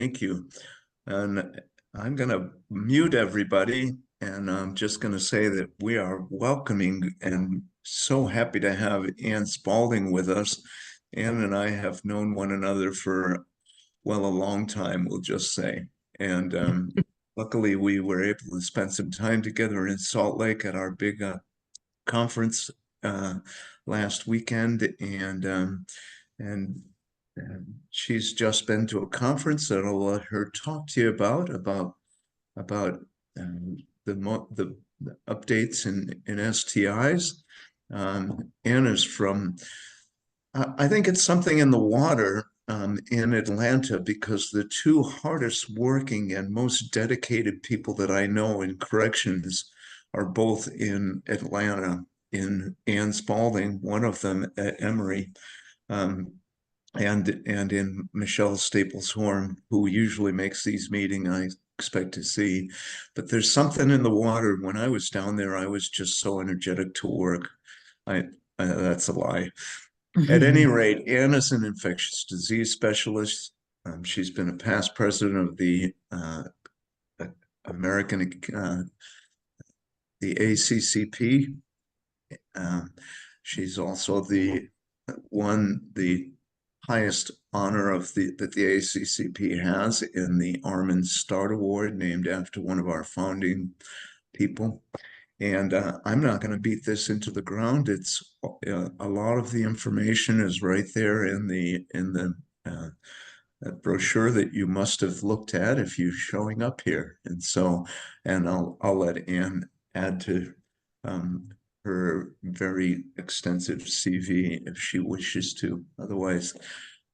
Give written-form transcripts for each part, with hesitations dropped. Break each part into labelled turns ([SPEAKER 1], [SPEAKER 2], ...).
[SPEAKER 1] Thank you. And I'm going to mute everybody, and I'm just going to say that we are welcoming and so happy to have Ann Spaulding with us. Ann and I have known one another for, well, a long time, we'll just say. And luckily, we were able to spend some time together in Salt Lake at our big conference uh, last weekend, and she's just been to a conference that I'll let her talk to you about the updates in STIs. Anna's from I think it's something in the water in Atlanta, because the two hardest working and most dedicated people that I know in corrections are both in Atlanta, in Ann Spaulding, one of them at Emory, um, and in Michelle Staples Horn, who usually makes these meetings I expect to see. But there's something in the water. When I was down there, I was just so energetic to work. I That's a lie. At any rate, Ann is an infectious disease specialist. She's been a past president of the American, the ACCP. She's also won the highest honor that the ACCP has in the Armin Start Award, named after one of our founding people. And I'm not going to beat this into the ground. It's a lot of the information is right there in the brochure that you must have looked at if you're showing up here. And I'll let Ann add to um, her very extensive CV if she wishes to. Otherwise,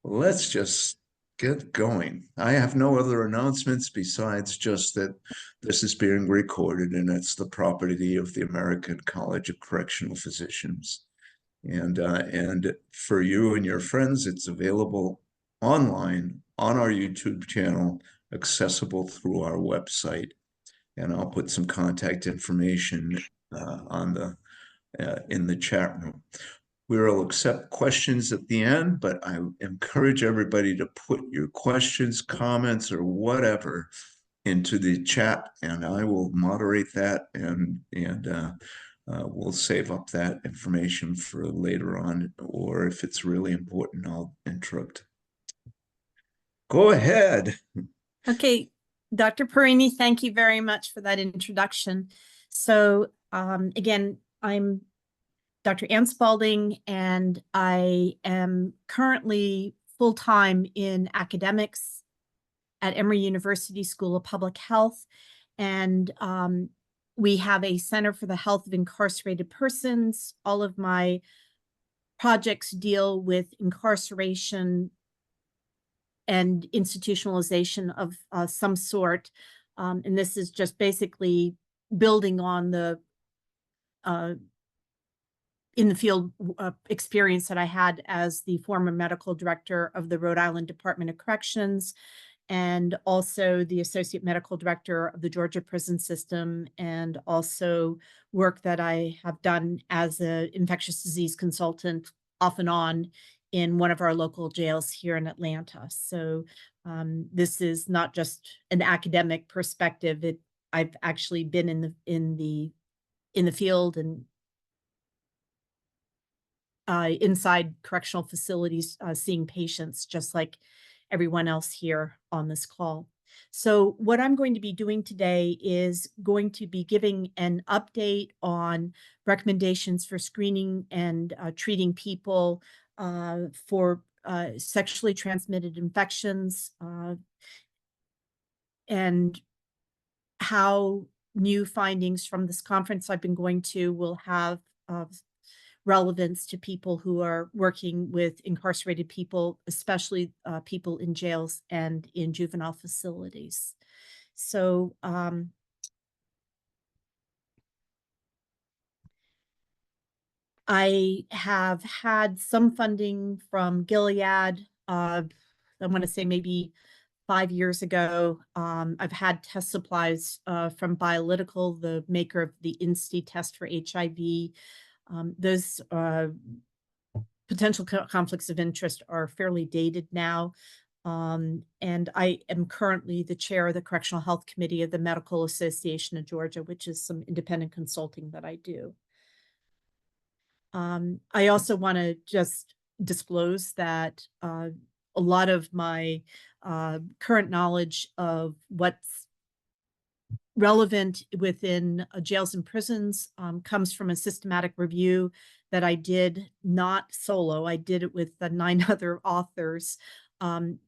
[SPEAKER 1] let's just get going. I have no other announcements besides just that this is being recorded, and it's the property of the American College of Correctional Physicians. And for you and your friends, it's available online on our YouTube channel, accessible through our website. And I'll put some contact information in the chat room. We will accept questions at the end, but I encourage everybody to put your questions, comments, or whatever into the chat, and I will moderate that, and we'll save up that information for later on, or if it's really important, I'll interrupt. Go ahead.
[SPEAKER 2] Okay, Dr. Perini, thank you very much for that introduction. So again, I'm Dr. Ann Spaulding, and I am currently full-time in academics at Emory University School of Public Health. And we have a Center for the Health of Incarcerated Persons. All of my projects deal with incarceration and institutionalization of some sort. And this is just basically building on the in the field experience that I had as the former medical director of the Rhode Island Department of Corrections, and also the associate medical director of the Georgia prison system, and also work that I have done as an infectious disease consultant off and on in one of our local jails here in Atlanta. So this is not just an academic perspective. I've actually been in the field and inside correctional facilities, seeing patients just like everyone else here on this call. So what I'm going to be doing today is going to be giving an update on recommendations for screening and treating people for sexually transmitted infections, and how new findings from this conference I've been going to will have relevance to people who are working with incarcerated people, especially people in jails and in juvenile facilities. So I have had some funding from Gilead. I want to say maybe 5 years ago. I've had test supplies from Biolytical, the maker of the INSTI test for HIV. Those potential conflicts of interest are fairly dated now. And I am currently the chair of the Correctional Health Committee of the Medical Association of Georgia, which is some independent consulting that I do. I also want to just disclose that a lot of my current knowledge of what's relevant within jails and prisons comes from a systematic review that I did not solo. I did it with 9 other authors. And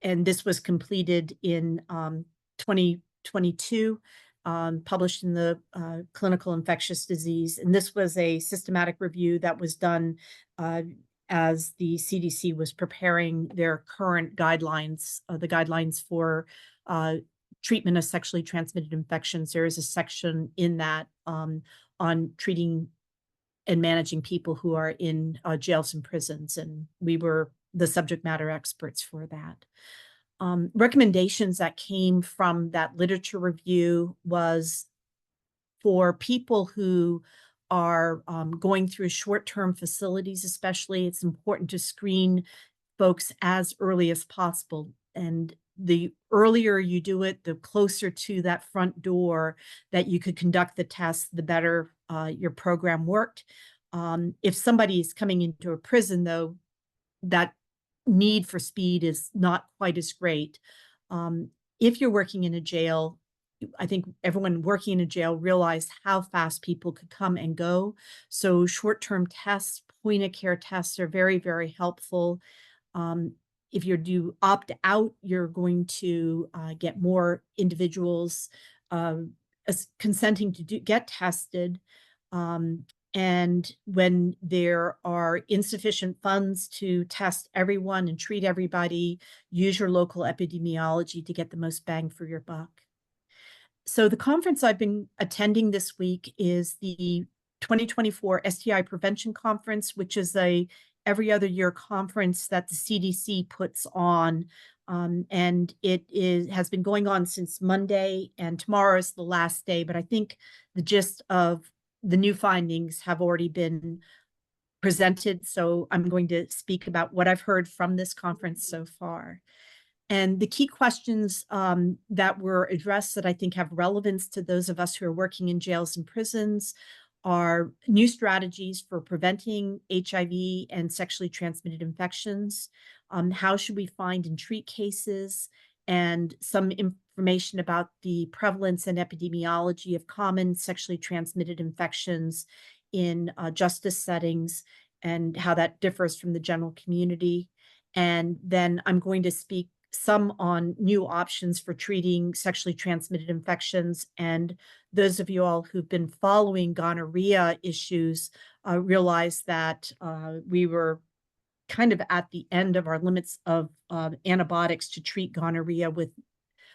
[SPEAKER 2] this was completed in 2022, published in the Clinical Infectious Disease. And this was a systematic review that was done as the CDC was preparing their current guidelines, the guidelines for treatment of sexually transmitted infections. There is a section in that on treating and managing people who are in jails and prisons. And we were the subject matter experts for that. Recommendations that came from that literature review was for people who are going through short-term facilities, especially, it's important to screen folks as early as possible. And the earlier you do it, the closer to that front door that you could conduct the test, the better your program worked. If somebody is coming into a prison, though, that need for speed is not quite as great. If you're working in a jail, I think everyone working in a jail realized how fast people could come and go. So short-term tests, point-of-care tests are very, very helpful. If you do opt out, you're going to get more individuals consenting to get tested. And when there are insufficient funds to test everyone and treat everybody, use your local epidemiology to get the most bang for your buck. So the conference I've been attending this week is the 2024 STI Prevention Conference, which is a every other year conference that the CDC puts on. And it has been going on since Monday, and tomorrow is the last day. But I think the gist of the new findings have already been presented. So I'm going to speak about what I've heard from this conference so far. And the key questions that were addressed that I think have relevance to those of us who are working in jails and prisons are new strategies for preventing HIV and sexually transmitted infections. How should we find and treat cases? And some information about the prevalence and epidemiology of common sexually transmitted infections in justice settings and how that differs from the general community. And then I'm going to speak some on new options for treating sexually transmitted infections. And those of you all who've been following gonorrhea issues realize that we were kind of at the end of our limits of antibiotics to treat gonorrhea, with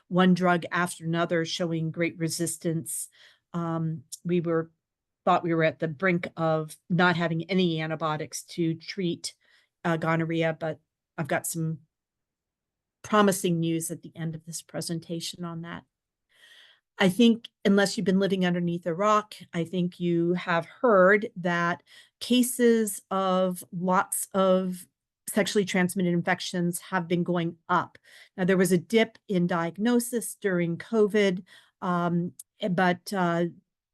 [SPEAKER 2] one drug after another showing great resistance. We thought we were at the brink of not having any antibiotics to treat gonorrhea, but I've got some promising news at the end of this presentation on that. I think, unless you've been living underneath a rock, I think you have heard that cases of lots of sexually transmitted infections have been going up. Now, there was a dip in diagnosis during COVID, but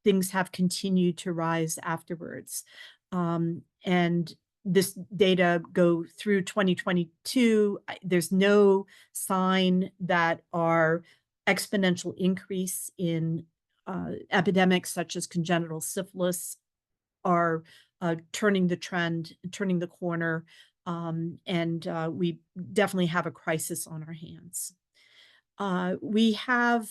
[SPEAKER 2] things have continued to rise afterwards. And this data go through 2022. There's no sign that our exponential increase in epidemics such as congenital syphilis are turning the trend, turning the corner, and we definitely have a crisis on our hands. We have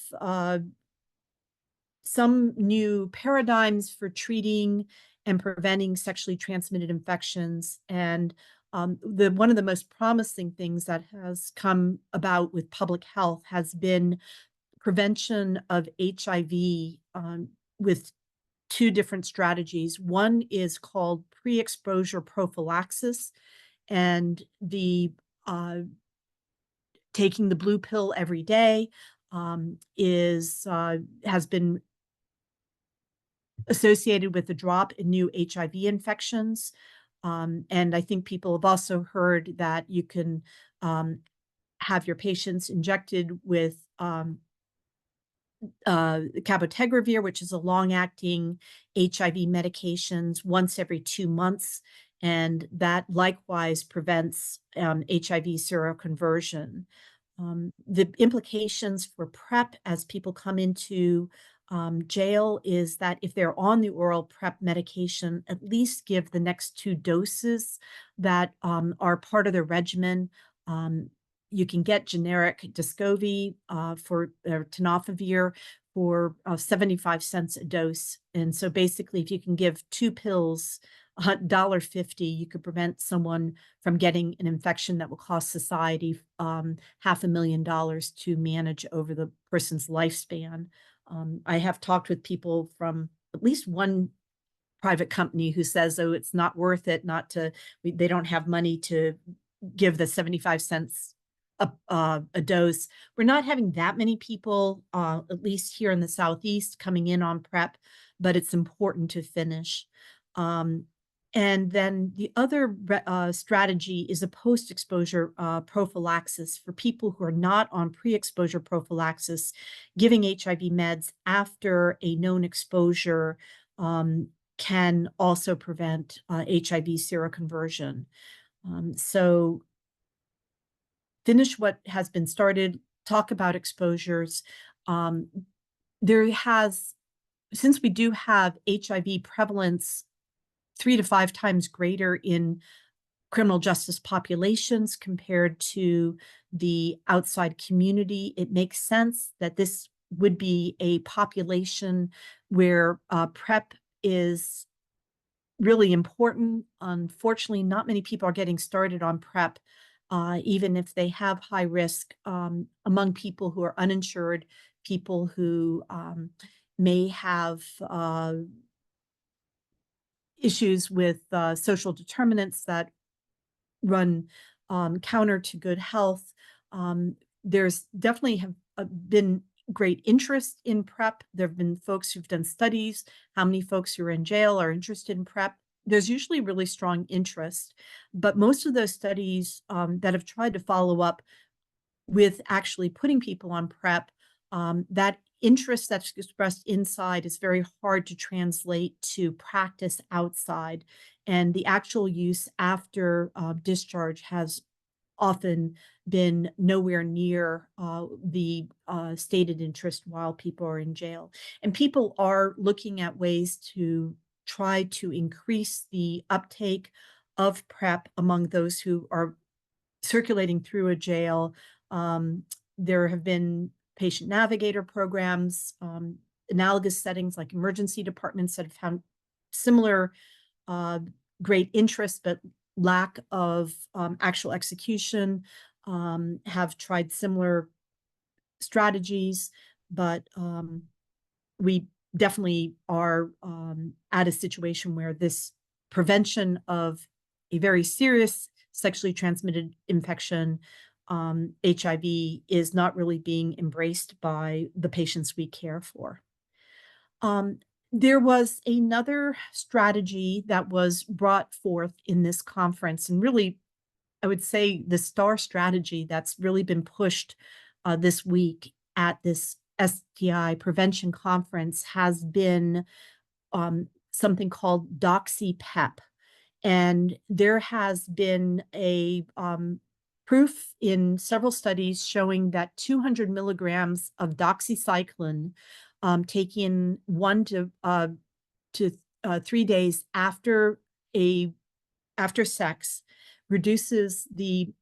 [SPEAKER 2] some new paradigms for treating and preventing sexually transmitted infections. And one of the most promising things that has come about with public health has been prevention of HIV with 2 different strategies. One is called pre-exposure prophylaxis, and the taking the blue pill every day has been associated with a drop in new HIV infections. And I think people have also heard that you can have your patients injected with cabotegravir, which is a long-acting HIV medications once every 2 months, and that likewise prevents HIV seroconversion. The implications for PrEP as people come into jail is that if they're on the oral PrEP medication, at least give the next 2 doses that are part of the regimen. You can get generic Descovy for tenofovir for 75 cents a dose. And so basically, if you can give 2 pills, $1.50, you could prevent someone from getting an infection that will cost society $500,000 to manage over the person's lifespan. I have talked with people from at least one private company who says, oh, it's not worth it, they don't have money to give the 75 cents a dose. We're not having that many people, at least here in the Southeast, coming in on PrEP, but it's important to finish. And then the other strategy is a post-exposure prophylaxis for people who are not on pre-exposure prophylaxis. Giving HIV meds after a known exposure can also prevent HIV seroconversion. So finish what has been started, talk about exposures. Since we do have HIV prevalence 3 to 5 times greater in criminal justice populations compared to the outside community, it makes sense that this would be a population where PrEP is really important. Unfortunately, not many people are getting started on PrEP, even if they have high risk among people who are uninsured, people who may have issues with social determinants that run counter to good health. There's definitely have been great interest in PrEP. There have been folks who've done studies, how many folks who are in jail are interested in PrEP. There's usually really strong interest, but most of those studies that have tried to follow up with actually putting people on PrEP, that interest that's expressed inside is very hard to translate to practice outside. And the actual use after discharge has often been nowhere near the stated interest while people are in jail. And people are looking at ways to try to increase the uptake of PrEP among those who are circulating through a jail. There have been patient navigator programs, analogous settings like emergency departments that have found similar great interest, but lack of actual execution, have tried similar strategies, but we definitely are at a situation where this prevention of a very serious sexually transmitted infection, HIV, is not really being embraced by the patients we care for. There was another strategy that was brought forth in this conference, and really, I would say the star strategy that's really been pushed this week at this STI prevention conference has been something called DoxyPEP. And there has been a proof in several studies showing that 200 milligrams of doxycycline taken 1 to 3 days after sex reduces the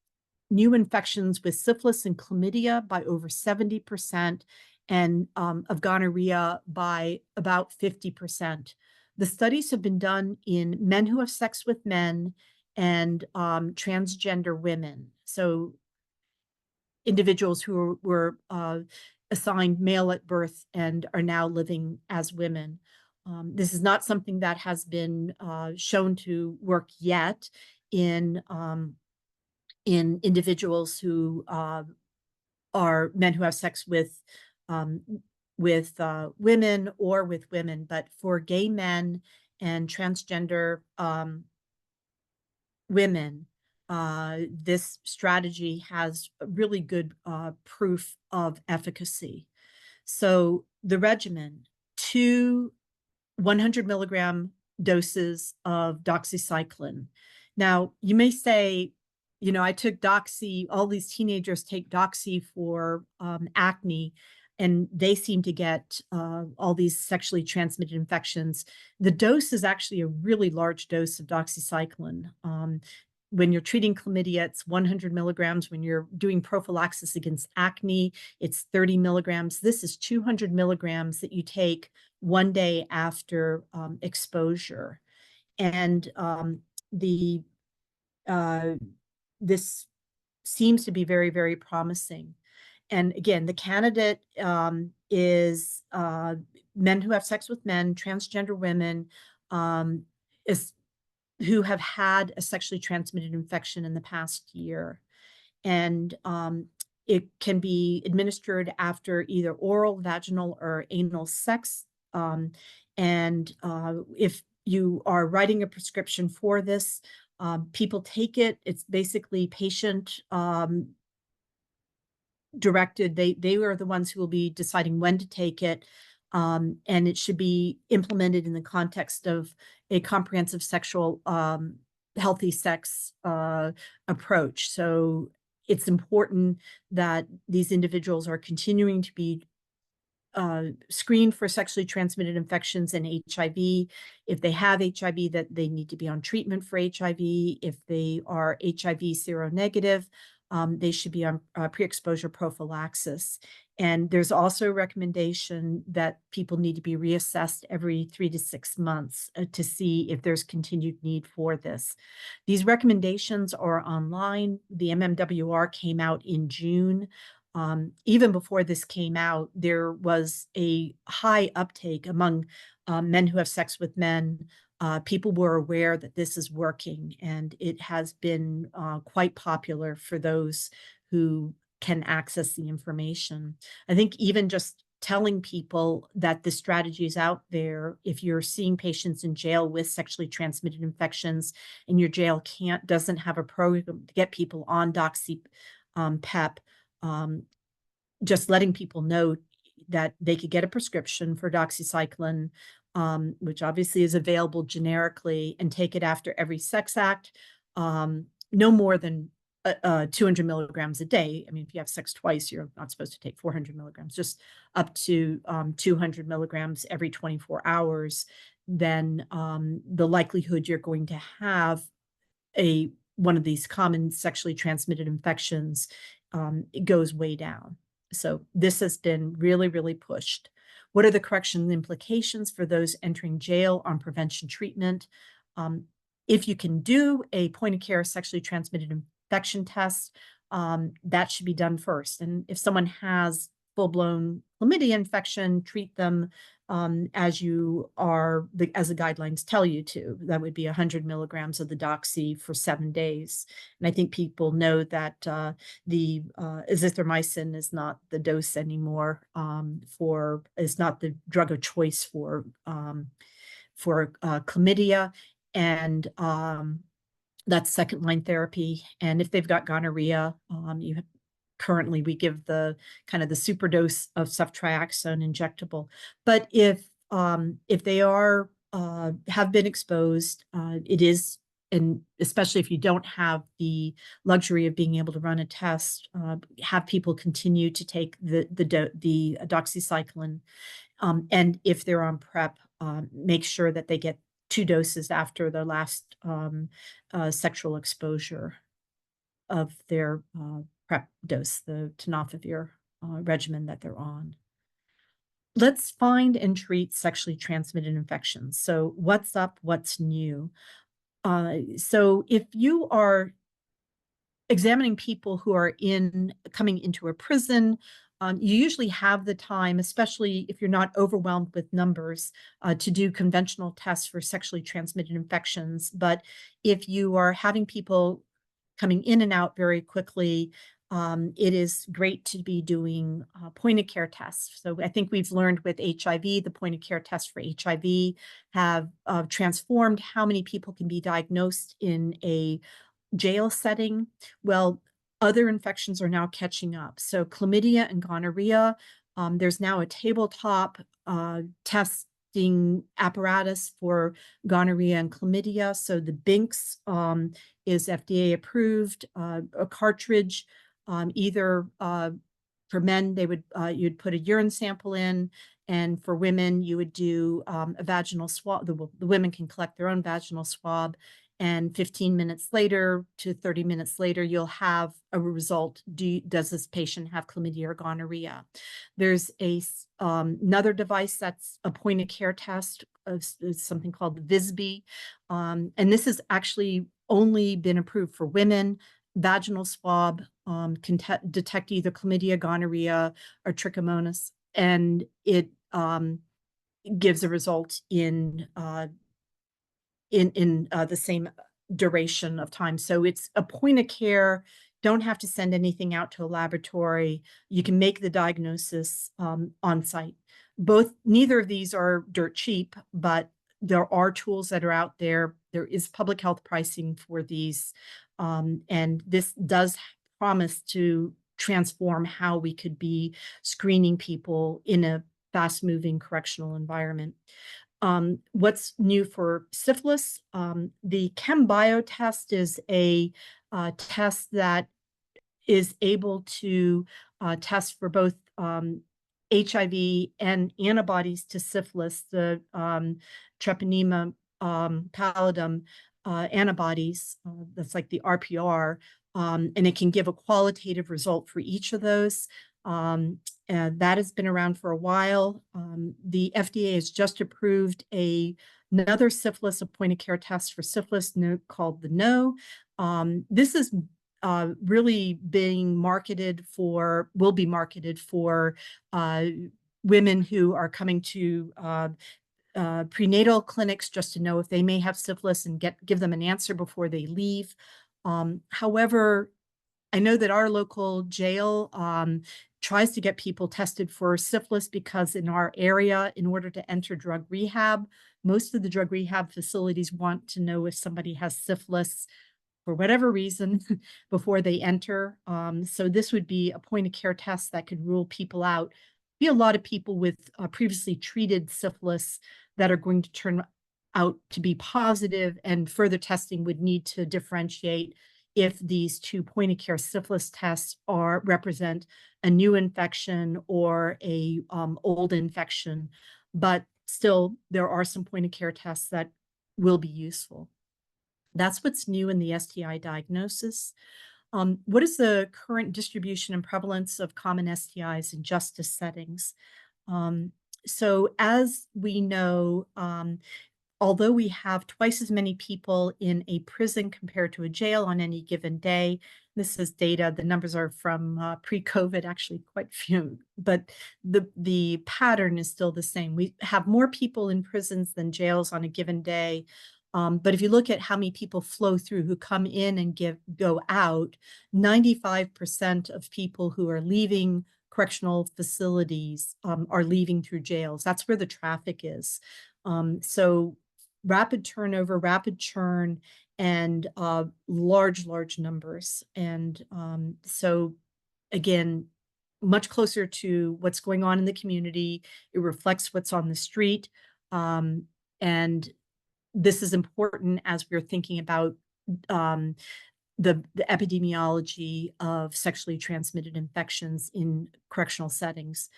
[SPEAKER 2] new infections with syphilis and chlamydia by over 70%, and of gonorrhea by about 50%. The studies have been done in men who have sex with men and transgender women. So individuals who were assigned male at birth and are now living as women. This is not something that has been shown to work yet in individuals who are men who have sex with women or with women, but for gay men and transgender women, this strategy has really good proof of efficacy. So the regimen, 2 100 milligram doses of doxycycline. Now, you may say, I took doxy, all these teenagers take doxy for acne, and they seem to get all these sexually transmitted infections. The dose is actually a really large dose of doxycycline. When you're treating chlamydia, it's 100 milligrams. When you're doing prophylaxis against acne, it's 30 milligrams. This is 200 milligrams that you take one day after exposure. And the this seems to be very, very promising. And again, the candidate is men who have sex with men, transgender women, is who have had a sexually transmitted infection in the past year. And it can be administered after either oral, vaginal, or anal sex. And if you are writing a prescription for this, people take it. It's basically patient directed. They are the ones who will be deciding when to take it. And it should be implemented in the context of a comprehensive sexual healthy sex approach. So it's important that these individuals are continuing to be screened for sexually transmitted infections and HIV. If they have HIV, that they need to be on treatment for HIV. If they are HIV seronegative, they should be on pre-exposure prophylaxis. And there's also a recommendation that people need to be reassessed every 3 to 6 months to see if there's continued need for this. These recommendations are online. The MMWR came out in June. Even before this came out, there was a high uptake among men who have sex with men. People were aware that this is working, and it has been quite popular for those who can access the information. I think even just telling people that this strategy is out there, if you're seeing patients in jail with sexually transmitted infections and your jail doesn't have a program to get people on doxy PEP, just letting people know that they could get a prescription for doxycycline, which obviously is available generically, and take it after every sex act, no more than 200 milligrams a day. I mean, if you have sex twice, you're not supposed to take 400 milligrams, just up to 200 milligrams every 24 hours. Then the likelihood you're going to have one of these common sexually transmitted infections it goes way down. So this has been really, really pushed. What are the correctional implications for those entering jail on prevention treatment? If you can do a point of care sexually transmitted infection test, that should be done first. And if someone has full-blown chlamydia infection, treat them as the guidelines tell you to. That would be 100 milligrams of the doxy for 7 days. And I think people know that the azithromycin is not the dose anymore is not the drug of choice for chlamydia, and that's second line therapy. And if they've got gonorrhea, currently we give the kind of the super dose of ceftriaxone injectable. But if they are have been exposed, it is, and especially if you don't have the luxury of being able to run a test, have people continue to take the doxycycline, and if they're on PrEP, make sure that they get 2 doses after their last sexual exposure of their PrEP dose, the tenofovir regimen that they're on. Let's find and treat sexually transmitted infections. So what's up, what's new? So if you are examining people who are coming into a prison, you usually have the time, especially if you're not overwhelmed with numbers, to do conventional tests for sexually transmitted infections. But if you are having people coming in and out very quickly, it is great to be doing point of care tests. So I think we've learned with HIV, the point of care tests for HIV have transformed how many people can be diagnosed in a jail setting, well, other infections are now catching up. So chlamydia and gonorrhea, there's now a tabletop testing apparatus for gonorrhea and chlamydia. So the Binks is FDA approved, a cartridge, either for men, they would you'd put a urine sample in, and for women, you would do a vaginal swab. The women can collect their own vaginal swab, and 15 minutes later to 30 minutes later, you'll have a result. Does this patient have chlamydia or gonorrhea? There's another device that's a point of care test of something called the VISB. And this has actually only been approved for women. Vaginal swab can detect either chlamydia, gonorrhea, or trichomonas, and it gives a result in the same duration of time. So it's a point of care. Don't have to send anything out to a laboratory. You can make the diagnosis on site. Neither of these are dirt cheap, but there are tools that are out there. There is public health pricing for these. And this does promise to transform how we could be screening people in a fast-moving correctional environment. What's new for syphilis? The ChemBio test is a test that is able to test for both HIV and antibodies to syphilis, the treponema pallidum antibodies, that's like the RPR, and it can give a qualitative result for each of those. And that has been around for a while. The FDA has just approved another syphilis, a point of care test for syphilis called the No. This is really being marketed for, will be marketed for women who are coming to prenatal clinics just to know if they may have syphilis and give them an answer before they leave. However, I know that our local jail tries to get people tested for syphilis because in our area, in order to enter drug rehab, most of the drug rehab facilities want to know if somebody has syphilis for whatever reason before they enter. So this would be a point of care test that could rule people out. Be a lot of people with previously treated syphilis that are going to turn out to be positive, and further testing would need to differentiate if these two point of care syphilis tests represent a new infection or a old infection. But still, there are some point of care tests that will be useful. That's what's new in the STI diagnosis. What is the current distribution and prevalence of common STIs in justice settings? So as we know, although we have twice as many people in a prison compared to a jail on any given day, this is data, the numbers are from pre-COVID, actually quite few, but the pattern is still the same. We have more people in prisons than jails on a given day. But if you look at how many people flow through who come in and go out, 95% of people who are leaving correctional facilities are leaving through jails. That's where the traffic is. So rapid turnover, rapid churn, and large numbers. And so again, much closer to what's going on in the community. It reflects what's on the street. And this is important as we're thinking about the epidemiology of sexually transmitted infections in correctional settings.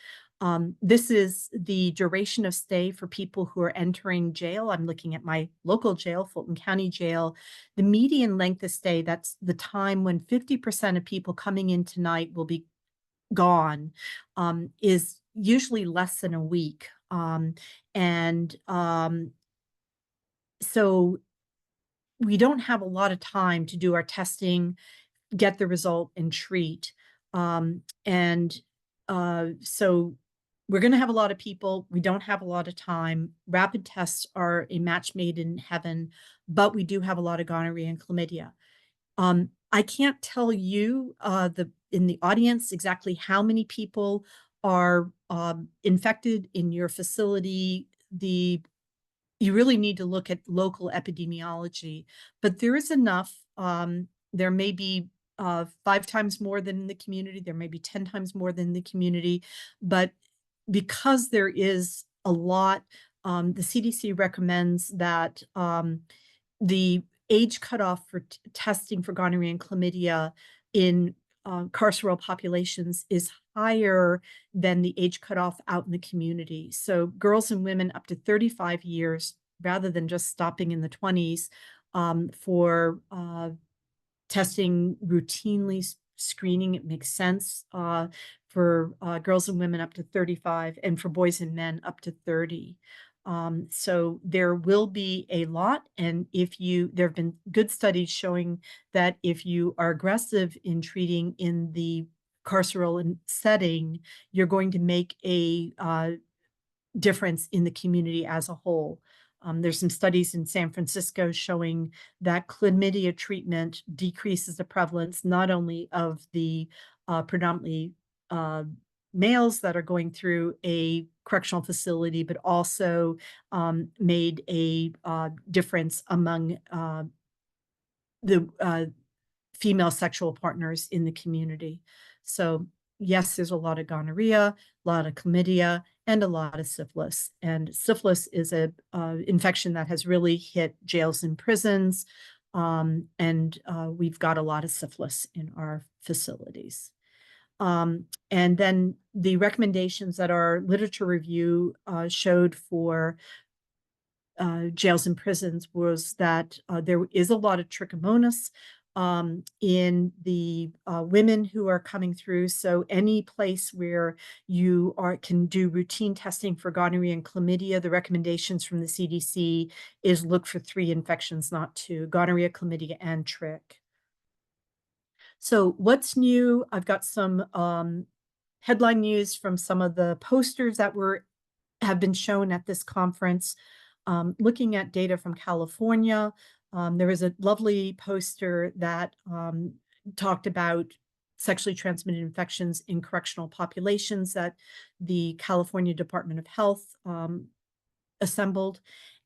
[SPEAKER 2] This is the duration of stay for people who are entering jail. I'm looking at my local jail, Fulton County Jail. The median length of stay, that's the time when 50% of people coming in tonight will be gone, is usually less than a week. So we don't have a lot of time to do our testing, get the result, and treat. So we're going to have a lot of people. We don't have a lot of time. Rapid tests are a match made in heaven, but we do have a lot of gonorrhea and chlamydia. I can't tell you in the audience exactly how many people are infected in your facility. You really need to look at local epidemiology, but there is enough There may be 5 times more than in the community. There may be 10 times more than the community. But because there is a lot, the CDC recommends that the age cutoff for testing for gonorrhea and chlamydia in carceral populations is higher than the age cutoff out in the community. So girls and women up to 35 years, rather than just stopping in the 20s, for testing routinely, screening, it makes sense for girls and women up to 35, and for boys and men up to 30. So there will be a lot. And there have been good studies showing that if you are aggressive in treating in the carceral setting, you're going to make a difference in the community as a whole. There's some studies in San Francisco showing that chlamydia treatment decreases the prevalence not only of the predominantly males that are going through a correctional facility, but also made a difference among the female sexual partners in the community. So yes, there's a lot of gonorrhea, a lot of chlamydia, and a lot of syphilis. And syphilis is a infection that has really hit jails and prisons. And we've got a lot of syphilis in our facilities. And then the recommendations that our literature review showed for jails and prisons was that there is a lot of trichomonas in the women who are coming through. So any place where you can do routine testing for gonorrhea and chlamydia, the recommendations from the CDC is look for 3 infections, not 2: gonorrhea, chlamydia, and trich. So what's new? I've got some headline news from some of the posters that have been shown at this conference. Looking at data from California, there was a lovely poster that talked about sexually transmitted infections in correctional populations that the California Department of Health assembled.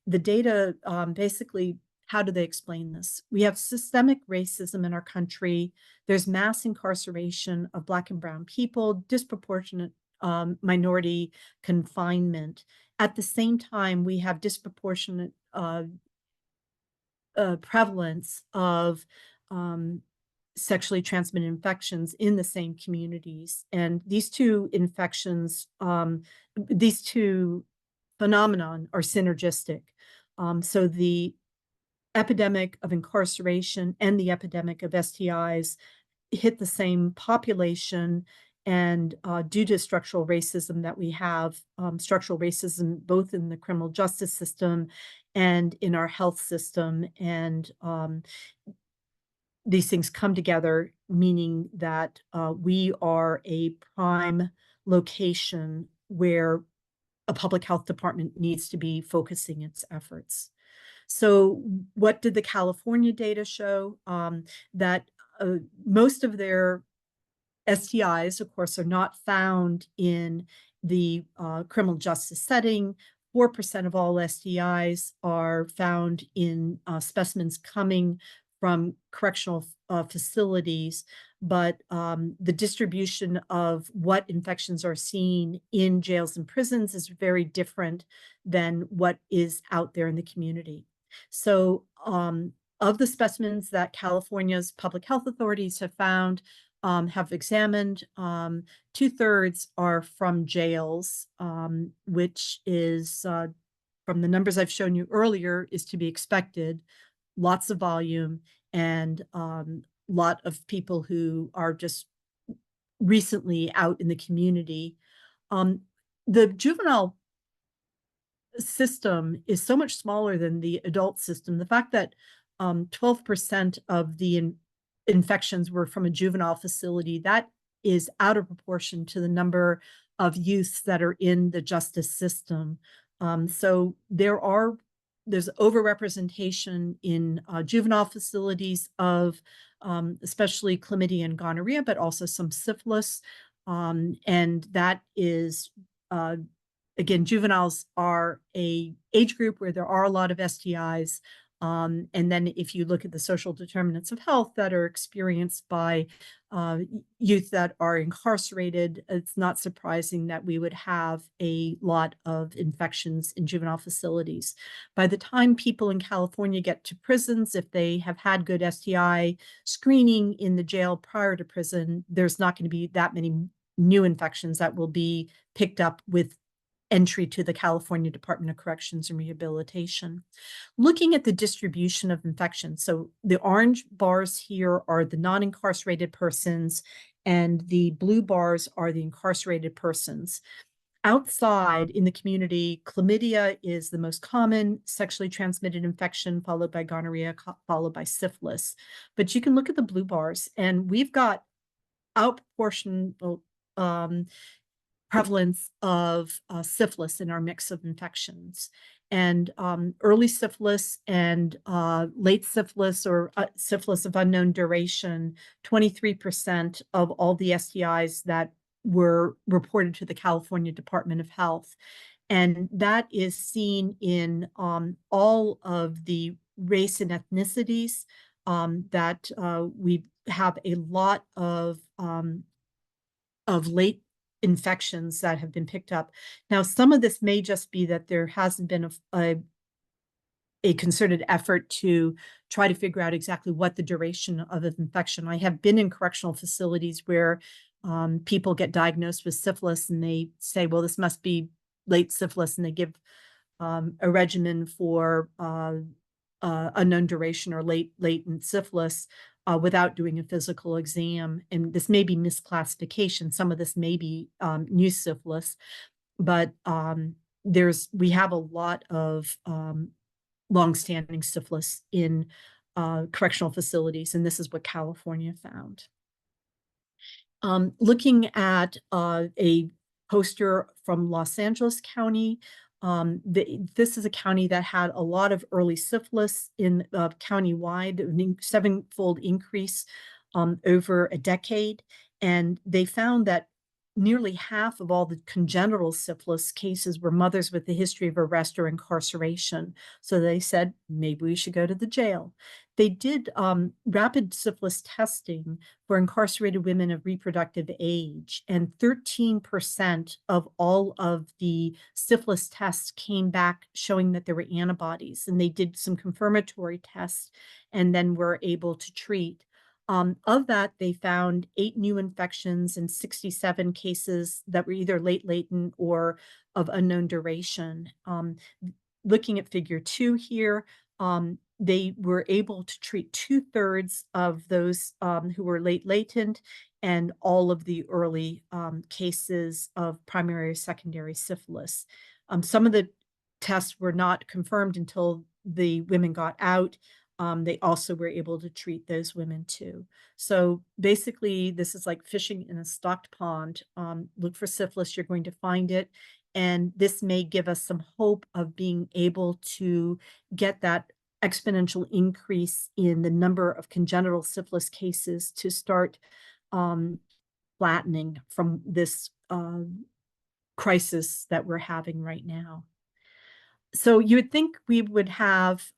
[SPEAKER 2] The data basically, how do they explain this? We have systemic racism in our country. There's mass incarceration of Black and Brown people, disproportionate minority confinement. At the same time, we have disproportionate prevalence of sexually transmitted infections in the same communities. And these two infections, these two phenomenon are synergistic. So the epidemic of incarceration and the epidemic of STIs hit the same population. And due to structural racism that we have, structural racism both in the criminal justice system and in our health system, and these things come together, meaning that we are a prime location where a public health department needs to be focusing its efforts. So what did the California data show? That most of their STIs, of course, are not found in the criminal justice setting. 4% of all STIs are found in specimens coming from correctional facilities, but the distribution of what infections are seen in jails and prisons is very different than what is out there in the community. So of the specimens that California's public health authorities have found, have examined, 2/3 are from jails, which is, from the numbers I've shown you earlier, is to be expected. Lots of volume, and lot of people who are just recently out in the community. The juvenile system is so much smaller than the adult system. The fact that 12% of the infections were from a juvenile facility, that is out of proportion to the number of youths that are in the justice system. So there's overrepresentation in juvenile facilities of especially chlamydia and gonorrhea, but also some syphilis. And that is, again, juveniles are a age group where there are a lot of STIs. And then if you look at the social determinants of health that are experienced by youth that are incarcerated, it's not surprising that we would have a lot of infections in juvenile facilities. By the time people in California get to prisons, if they have had good STI screening in the jail prior to prison, there's not going to be that many new infections that will be picked up with entry to the California Department of Corrections and Rehabilitation. Looking at the distribution of infections, so the orange bars here are the non-incarcerated persons, and the blue bars are the incarcerated persons. Outside in the community, chlamydia is the most common sexually transmitted infection, followed by gonorrhea, followed by syphilis. But you can look at the blue bars, and we've got outproportional prevalence of syphilis in our mix of infections. And early syphilis and late syphilis or syphilis of unknown duration, 23% of all the STIs that were reported to the California Department of Health. And that is seen in all of the race and ethnicities that we have a lot of late infections that have been picked up. Now, some of this may just be that there hasn't been a concerted effort to try to figure out exactly what the duration of an infection. I have been in correctional facilities where people get diagnosed with syphilis and they say, well, this must be late syphilis, and they give a regimen for unknown duration or latent syphilis without doing a physical exam. And this may be misclassification. Some of this may be new syphilis, but we have a lot of longstanding syphilis in correctional facilities, and this is what California found. Looking at a poster from Los Angeles County, this is a county that had a lot of early syphilis in countywide, a seven-fold increase over a decade. And they found that nearly half of all the congenital syphilis cases were mothers with a history of arrest or incarceration. So they said, maybe we should go to the jail. They did rapid syphilis testing for incarcerated women of reproductive age, and 13% of all of the syphilis tests came back showing that there were antibodies, and they did some confirmatory tests and then were able to treat. Of that, they found 8 new infections and 67 cases that were either late latent or of unknown duration. Looking at figure 2 here, they were able to treat 2/3 of those who were late latent and all of the early cases of primary or secondary syphilis. Some of the tests were not confirmed until the women got out. They also were able to treat those women too. So basically, this is like fishing in a stocked pond. Look for syphilis, you're going to find it. And this may give us some hope of being able to get that exponential increase in the number of congenital syphilis cases to start flattening from this crisis that we're having right now. So you would think we would have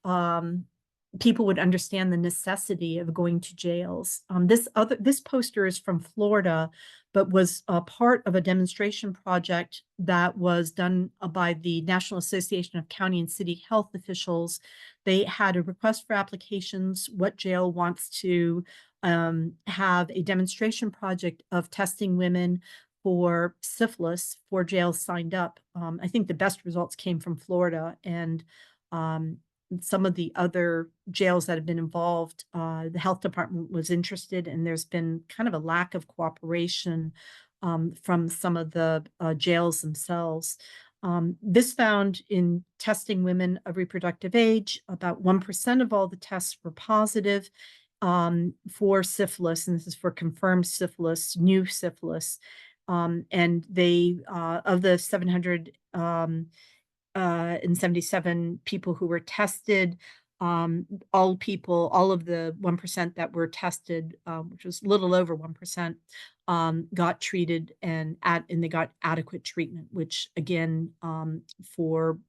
[SPEAKER 2] people would understand the necessity of going to jails. This poster is from Florida, but was a part of a demonstration project that was done by the National Association of County and City Health Officials. They had a request for applications. What jail wants to have a demonstration project of testing women for syphilis? 4 jails signed up. I think the best results came from Florida, and some of the other jails that have been involved, the health department was interested, and there's been kind of a lack of cooperation from some of the jails themselves. This found in testing women of reproductive age, about 1% of all the tests were positive for syphilis, and this is for confirmed syphilis, new syphilis. And they, of the 777 people who were tested, all of the 1% that were tested, which was a little over 1%, got treated and they got adequate treatment, which again, for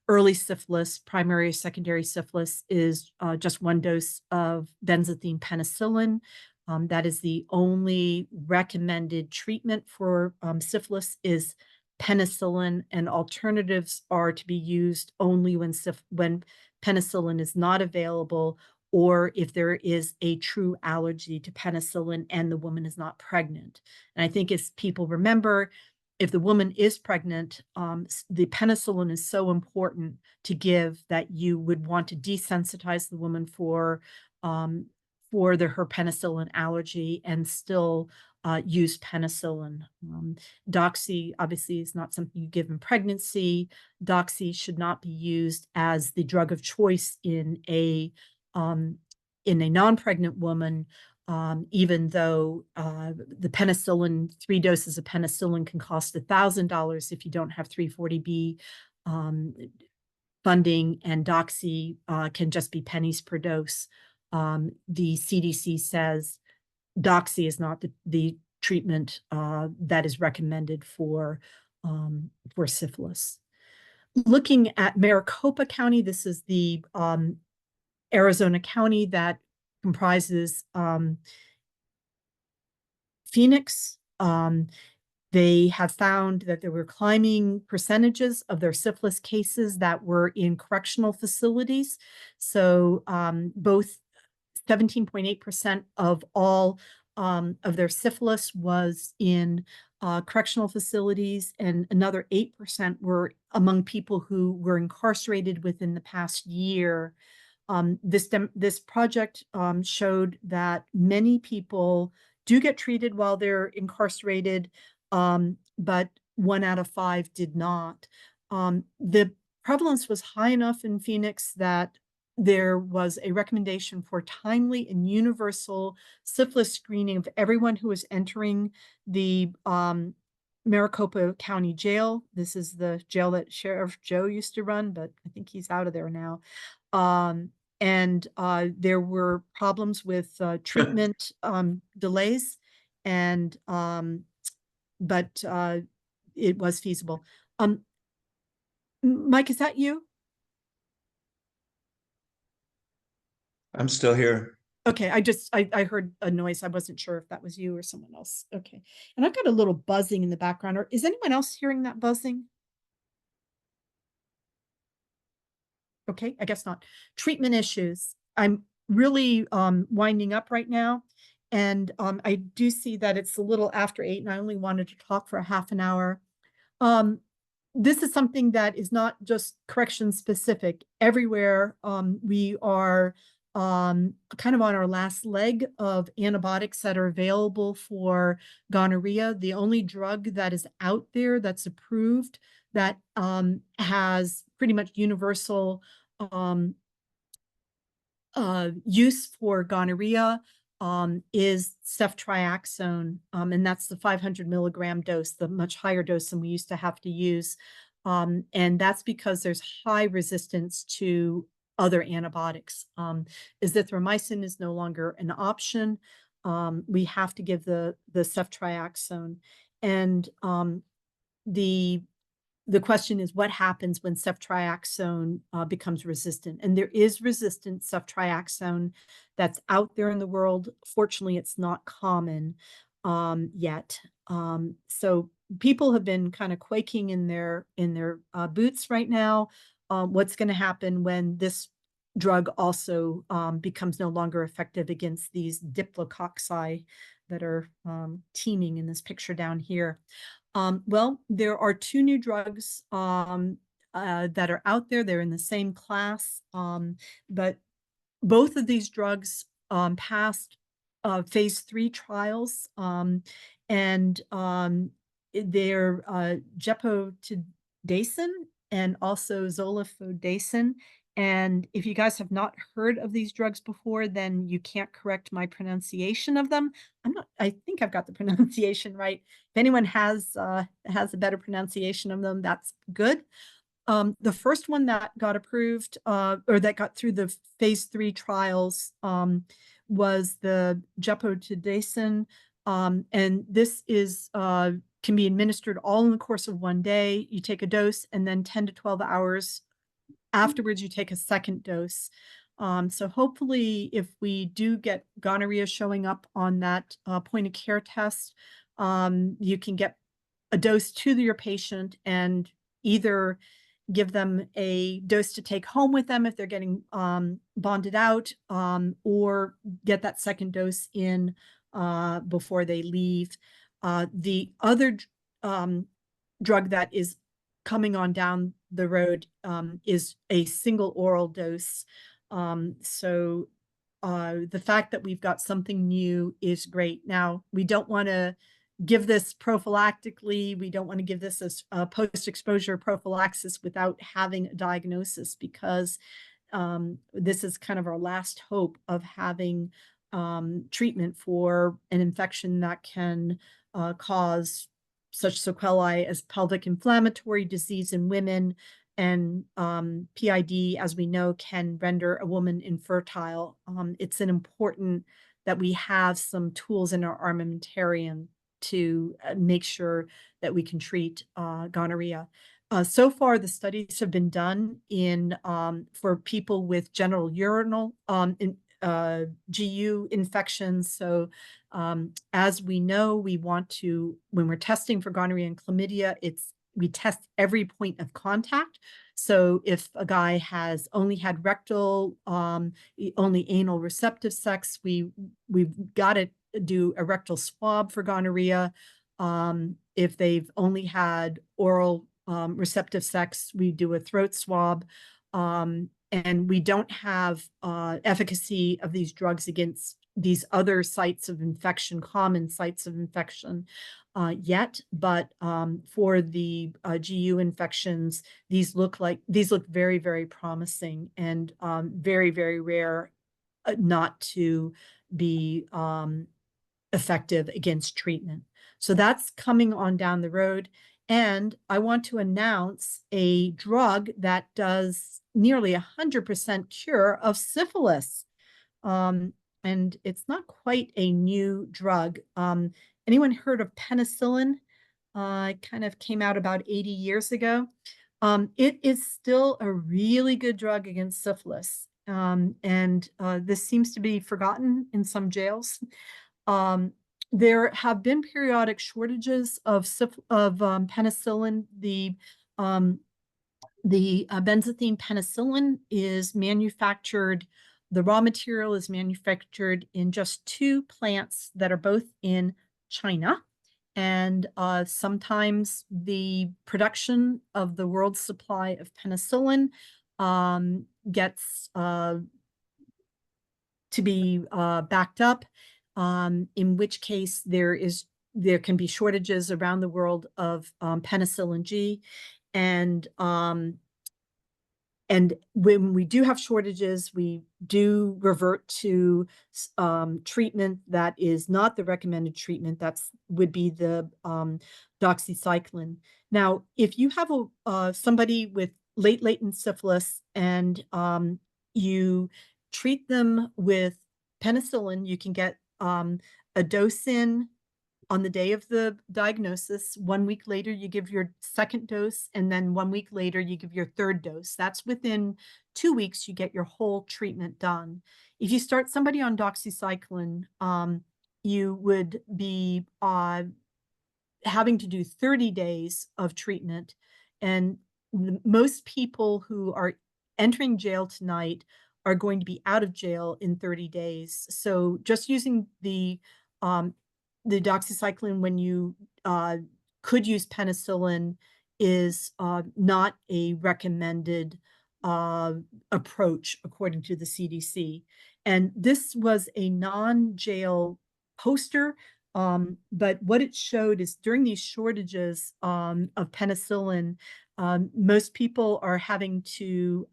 [SPEAKER 2] early syphilis, primary or secondary syphilis, is just one dose of benzathine penicillin. That is the only recommended treatment for syphilis is penicillin, and alternatives are to be used only when penicillin is not available, or if there is a true allergy to penicillin and the woman is not pregnant. And I think as people remember, if the woman is pregnant, the penicillin is so important to give that you would want to desensitize the woman for her penicillin allergy and still use penicillin. Doxy obviously is not something you give in pregnancy. Doxy should not be used as the drug of choice in a non-pregnant woman, even though the penicillin, 3 doses of penicillin can cost $1,000 if you don't have 340B funding, and Doxy can just be pennies per dose. The CDC says Doxy is not the treatment that is recommended for syphilis. Looking at Maricopa County, this is the Arizona county that comprises Phoenix. They have found that there were climbing percentages of their syphilis cases that were in correctional facilities. So both 17.8% of all of their syphilis was in correctional facilities, and another 8% were among people who were incarcerated within the past year. This project showed that many people do get treated while they're incarcerated, but 1 out of 5 did not. The prevalence was high enough in Phoenix that there was a recommendation for timely and universal syphilis screening of everyone who was entering the Maricopa County Jail. This is the jail that Sheriff Joe used to run, but I think he's out of there now. And there were problems with treatment delays, and but it was feasible. Mike, is that you?
[SPEAKER 1] I'm still here.
[SPEAKER 2] Okay, I heard a noise. I wasn't sure if that was you or someone else. Okay, and I've got a little buzzing in the background. Or is anyone else hearing that buzzing? Okay, I guess not. Treatment issues. I'm really winding up right now. And I do see that it's a little after 8, and I only wanted to talk for a half an hour. This is something that is not just correction specific. Everywhere we are kind of on our last leg of antibiotics that are available for gonorrhea. The only drug that is out there that's approved that has pretty much universal use for gonorrhea is ceftriaxone, and that's the 500 milligram dose, the much higher dose than we used to have to use. And that's because there's high resistance to other antibiotics. Azithromycin is no longer an option. We have to give the ceftriaxone. And the question is, what happens when ceftriaxone becomes resistant? And there is resistant ceftriaxone that's out there in the world. Fortunately, it's not common yet. So people have been kind of quaking in their boots right now. What's going to happen when this drug also becomes no longer effective against these diplococci that are teeming in this picture down here? Well, there are 2 new drugs that are out there. They're in the same class, but both of these drugs passed phase 3 trials, and they're gepotidacin and also zoliflodacin. And if you guys have not heard of these drugs before, then you can't correct my pronunciation of them. I think I've got the pronunciation right. If anyone has a better pronunciation of them, that's good. The first one that got approved or that got through the phase 3 trials was the gepotidacin. And this is can be administered all in the course of one day. You take a dose, and then 10 to 12 hours afterwards, you take a second dose. So hopefully, if we do get gonorrhea showing up on that point of care test, you can get a dose to your patient and either give them a dose to take home with them if they're getting bonded out, or get that second dose in before they leave. The other drug that is coming on down the road is a single oral dose. So the fact that we've got something new is great. Now, we don't want to give this prophylactically. We don't want to give this as a post-exposure prophylaxis without having a diagnosis, because this is kind of our last hope of having treatment for an infection that can cause such sequelae as pelvic inflammatory disease in women, and PID, as we know, can render a woman infertile. It's an important that we have some tools in our armamentarium to make sure that we can treat gonorrhea. So far, the studies have been done in for people with genital urinal GU infections. So as we know, we want to, when we're testing for gonorrhea and chlamydia, we test every point of contact. So if a guy has only had rectal, only anal receptive sex, we've got to do a rectal swab for gonorrhea. If they've only had oral receptive sex, we do a throat swab. And we don't have efficacy of these drugs against these other sites of infection, common sites of infection yet. But for the GU infections, these look very, very promising, and very, very rare not to be effective against treatment. So that's coming on down the road. And I want to announce a drug that does nearly 100% cure of syphilis. And it's not quite a new drug. Anyone heard of penicillin? It kind of came out about 80 years ago. It is still a really good drug against syphilis. And this seems to be forgotten in some jails. There have been periodic shortages of penicillin. The benzathine penicillin is manufactured, the raw material is manufactured in just 2 plants that are both in China. And sometimes the production of the world's supply of penicillin gets to be backed up, in which case there can be shortages around the world of penicillin G. And when we do have shortages, we do revert to treatment that is not the recommended treatment. Would be the doxycycline. Now, if you have somebody with late latent syphilis and you treat them with penicillin, you can get a dose in on the day of the diagnosis. 1 week later, you give your second dose, and then 1 week later, you give your third dose. That's within 2 weeks, you get your whole treatment done. If you start somebody on doxycycline, you would be having to do 30 days of treatment. And most people who are entering jail tonight are going to be out of jail in 30 days. So just using the doxycycline when you could use penicillin is not a recommended approach according to the CDC. And this was a non-jail poster, but what it showed is during these shortages of penicillin, most people are having to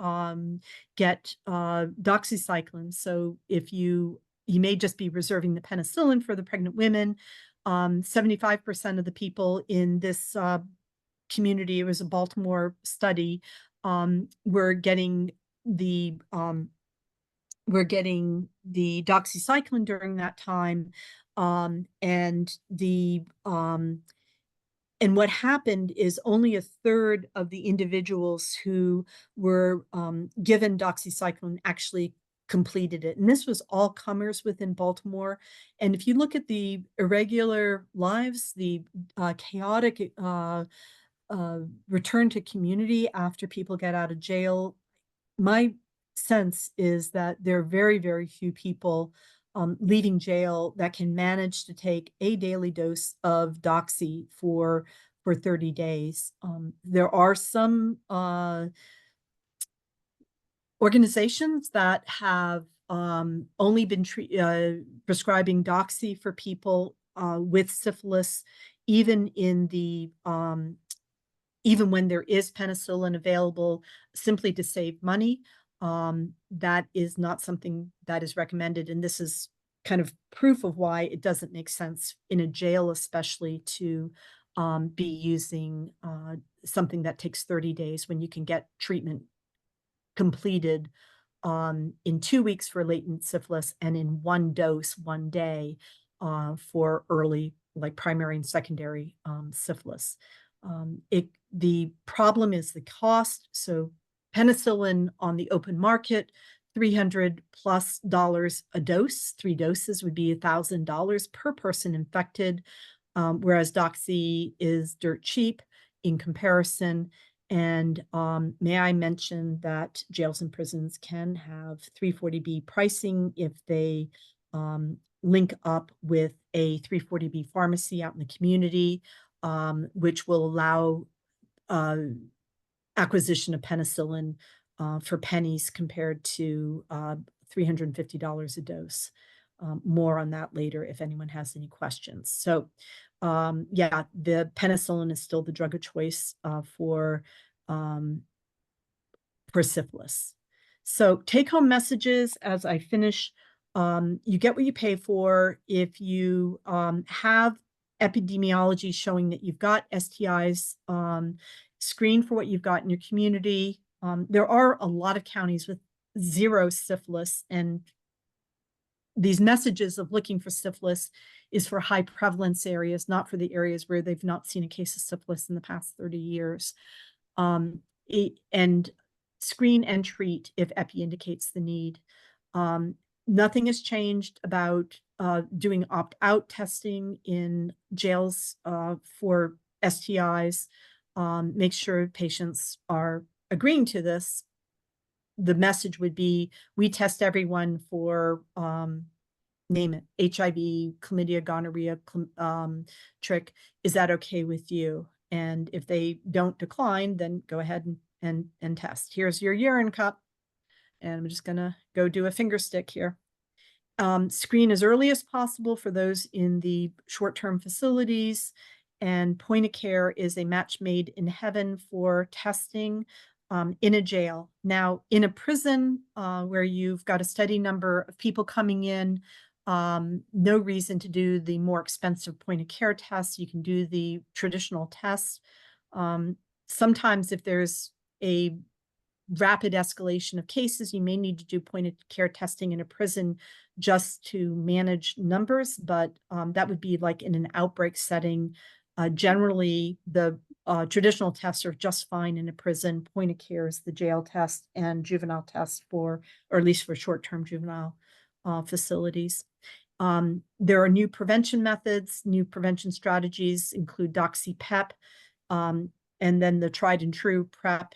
[SPEAKER 2] get doxycycline. So if you may just be reserving the penicillin for the pregnant women. 75% of the people in this community, it was a Baltimore study, were getting the doxycycline during that time, and the And what happened is only a third of the individuals who were given doxycycline actually completed it. And this was all comers within Baltimore. And if you look at the irregular lives, the chaotic return to community after people get out of jail, my sense is that there are very, very few people leaving jail that can manage to take a daily dose of doxy for 30 days. There are some organizations that have only been prescribing doxy for people with syphilis, even in the even when there is penicillin available, simply to save money. That is not something that is recommended. And this is kind of proof of why it doesn't make sense in a jail, especially to be using something that takes 30 days when you can get treatment completed in 2 weeks for latent syphilis and in one dose, one day for early, like primary and secondary syphilis. The problem is the cost. So penicillin on the open market, $300+ a dose. 3 doses would be $1,000 per person infected, whereas doxy is dirt cheap in comparison. And may I mention that jails and prisons can have 340B pricing if they link up with a 340B pharmacy out in the community, which will allow acquisition of penicillin for pennies compared to $350 a dose. More on that later if anyone has any questions. So yeah, the penicillin is still the drug of choice for syphilis. So take home messages as I finish. You get what you pay for. If you have epidemiology showing that you've got STIs, screen for what you've got in your community. There are a lot of counties with 0 syphilis, and these messages of looking for syphilis is for high prevalence areas, not for the areas where they've not seen a case of syphilis in the past 30 years. And screen and treat if epi indicates the need. Nothing has changed about doing opt-out testing in jails for STIs. Make sure patients are agreeing to this. The message would be, we test everyone for, name it, HIV, chlamydia, gonorrhea, trick. Is that okay with you? And if they don't decline, then go ahead and test. Here's your urine cup. And I'm just gonna go do a finger stick here. Screen as early as possible for those in the short-term facilities. And point of care is a match made in heaven for testing in a jail. Now, in a prison where you've got a steady number of people coming in, no reason to do the more expensive point of care tests. You can do the traditional tests. Sometimes if there's a rapid escalation of cases, you may need to do point of care testing in a prison just to manage numbers, but that would be like in an outbreak setting. Generally, the traditional tests are just fine in a prison. Point of care is the jail test and juvenile test for, or at least for short-term juvenile facilities. There are new prevention methods, new prevention strategies include doxy-PEP, and then the tried and true PrEP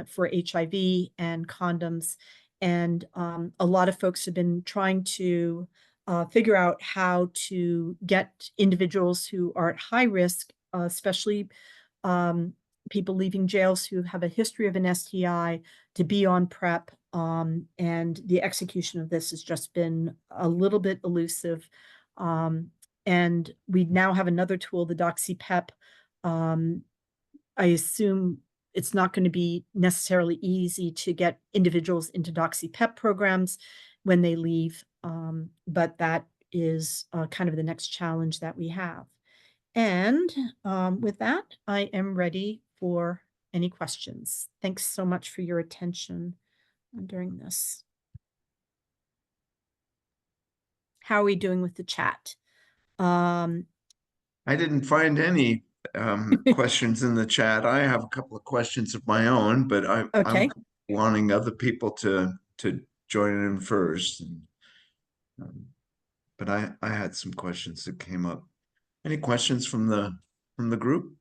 [SPEAKER 2] for HIV and condoms. And a lot of folks have been trying to figure out how to get individuals who are at high risk, especially people leaving jails who have a history of an STI, to be on PrEP. And the execution of this has just been a little bit elusive. And we now have another tool, the doxy-PEP. I assume it's not going to be necessarily easy to get individuals into doxy-PEP programs when they leave, but that is kind of the next challenge that we have. And with that, I am ready for any questions. Thanks so much for your attention during this. How are we doing with the chat?
[SPEAKER 1] I didn't find any questions in the chat. I have a couple of questions of my own, but I'm
[SPEAKER 2] Okay.
[SPEAKER 1] wanting other people to join in first. Um, but I had some questions that came up. Any questions from the group?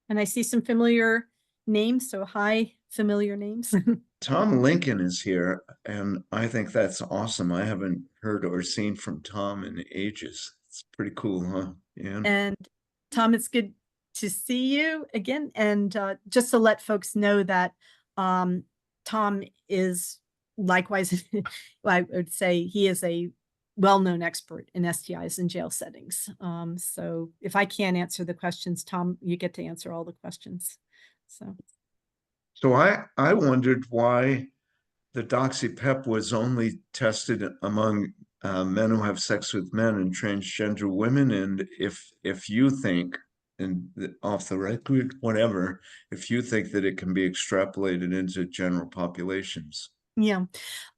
[SPEAKER 2] And I see some familiar names. So hi, familiar names.
[SPEAKER 1] Tom Lincoln is here, and I think that's awesome. I haven't heard or seen from Tom in ages. It's pretty cool, huh? Yeah.
[SPEAKER 2] And Tom, it's good to see you again. And just to let folks know that Tom is likewise, I would say he is a well-known expert in STIs in jail settings. So if I can't answer the questions, Tom, you get to answer all the questions.
[SPEAKER 1] So I wondered why the doxypep was only tested among men who have sex with men and transgender women, and if you think, and off the record, whatever, if you think that it can be extrapolated into general populations.
[SPEAKER 2] Yeah.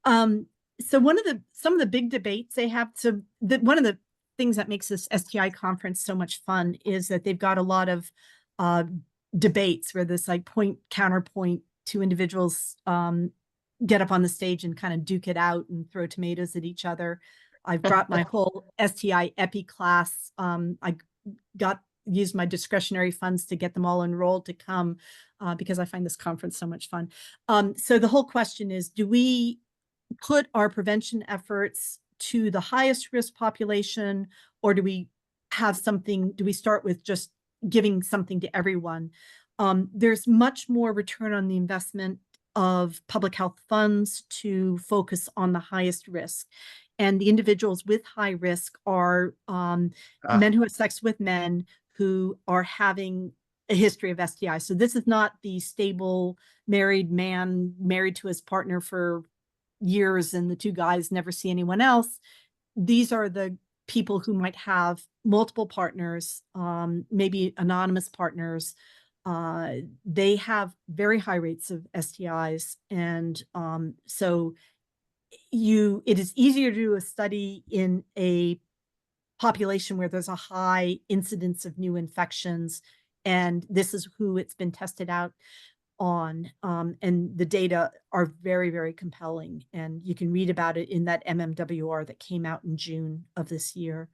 [SPEAKER 2] So some of the big debates they have, so one of the things that makes this STI conference so much fun is that they've got a lot of debates where this like point counterpoint, two individuals get up on the stage and kind of duke it out and throw tomatoes at each other. I've brought my whole STI epi class. I used my discretionary funds to get them all enrolled to come because I find this conference so much fun. So the whole question is, do we put our prevention efforts to the highest risk population, or do we start with just giving something to everyone? There's much more return on the investment of public health funds to focus on the highest risk. And the individuals with high risk are men who have sex with men who are having a history of STI. So this is not the stable married man married to his partner for years and the two guys never see anyone else. These are the people who might have multiple partners, maybe anonymous partners. They have very high rates of STIs. And so it is easier to do a study in a population where there's a high incidence of new infections. And this is who it's been tested out on. And the data are very, very compelling. And you can read about it in that MMWR that came out in June of this year.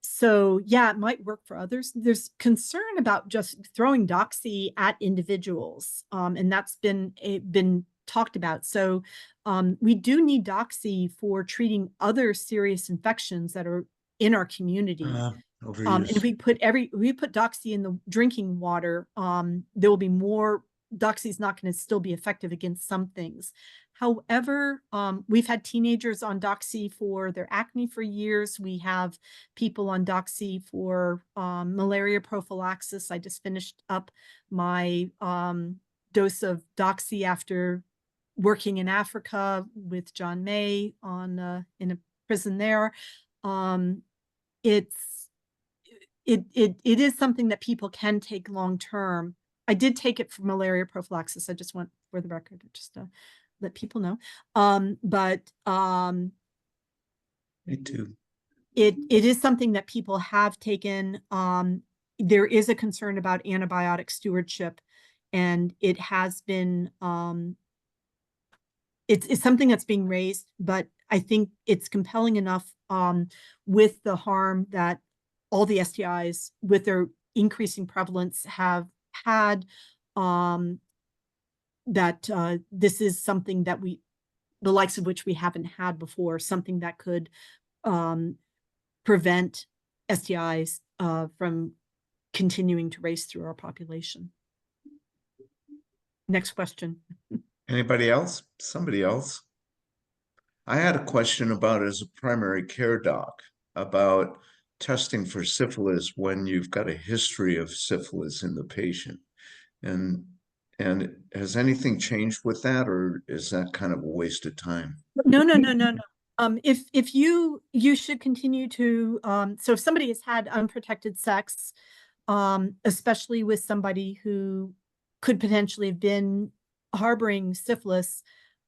[SPEAKER 2] So yeah, it might work for others. There's concern about just throwing doxy at individuals. And that's been talked about. So we do need doxy for treating other serious infections that are in our community. And if we put doxy in the drinking water, there will be more. Doxy is not going to still be effective against some things. However, we've had teenagers on doxy for their acne for years. We have people on doxy for malaria prophylaxis. I just finished up my dose of doxy after working in Africa with John May on in a prison there. It is something that people can take long term. I did take it for malaria prophylaxis. I just want for the record, just to let people know.
[SPEAKER 1] Me too.
[SPEAKER 2] It is something that people have taken. There is a concern about antibiotic stewardship, and it has been it's something that's being raised, but I think it's compelling enough with the harm that all the STIs with their increasing prevalence have had, that this is something that the likes of which we haven't had before, something that could prevent STIs from continuing to race through our population. Next question.
[SPEAKER 1] Anybody else? Somebody else? I had a question about, as a primary care doc, about testing for syphilis when you've got a history of syphilis in the patient. And has anything changed with that, or is that kind of a waste of time?
[SPEAKER 2] No. If you should continue to, so if somebody has had unprotected sex, especially with somebody who could potentially have been harboring syphilis,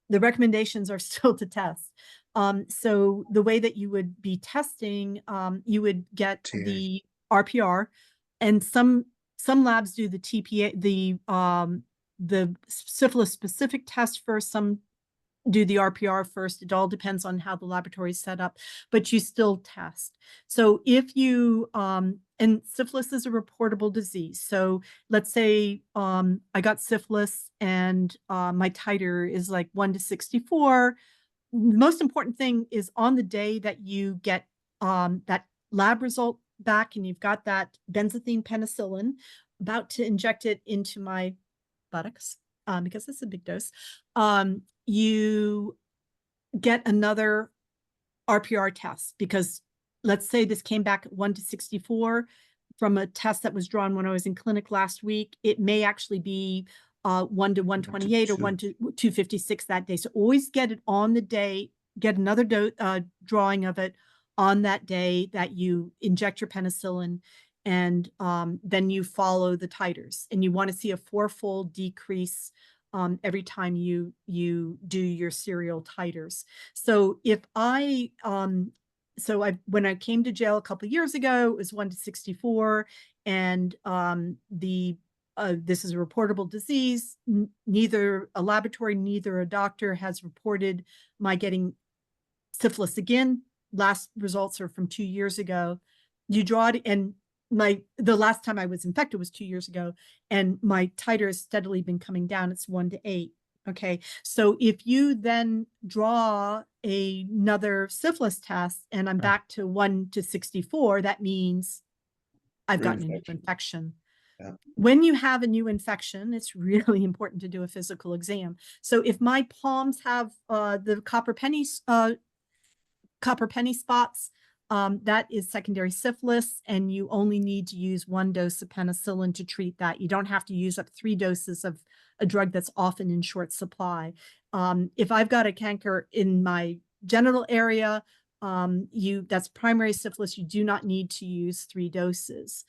[SPEAKER 2] the recommendations are still to test. So the way that you would be testing, you would get
[SPEAKER 1] TA.
[SPEAKER 2] the RPR, and some labs do the TPA, the syphilis specific test first. Some do the RPR first. It all depends on how the laboratory is set up, but you still test. So if you, and syphilis is a reportable disease. So let's say I got syphilis and my titer is like 1 to 64. The most important thing is on the day that you get that lab result back and you've got that benzathine penicillin, about to inject it into my buttocks, because it's a big dose, you get another RPR test, because let's say this came back at 1 to 64 from a test that was drawn when I was in clinic last week. It may actually be 1 to 128 or 1 to 256 that day. So always get it on the day, get another drawing of it on that day that you inject your penicillin, and then you follow the titers, and you want to see a 4-fold decrease every time you do your serial titers. So if I when I came to jail a couple of years ago, it was 1 to 64, and this is a reportable disease. Neither a laboratory, neither a doctor has reported my getting syphilis again. Last results are from 2 years ago. You draw it, and the last time I was infected was 2 years ago, and my titer has steadily been coming down. It's 1 to 8. Okay, so if you then draw another syphilis test and I'm back to 1 to 64, that means I've gotten a new infection.
[SPEAKER 1] Yeah.
[SPEAKER 2] When you have a new infection, it's really important to do a physical exam. So if my palms have the copper penny spots, that is secondary syphilis, and you only need to use 1 dose of penicillin to treat that. You don't have to use up 3 doses of a drug that's often in short supply. If I've got a canker in my genital area, that's primary syphilis, you do not need to use 3 doses.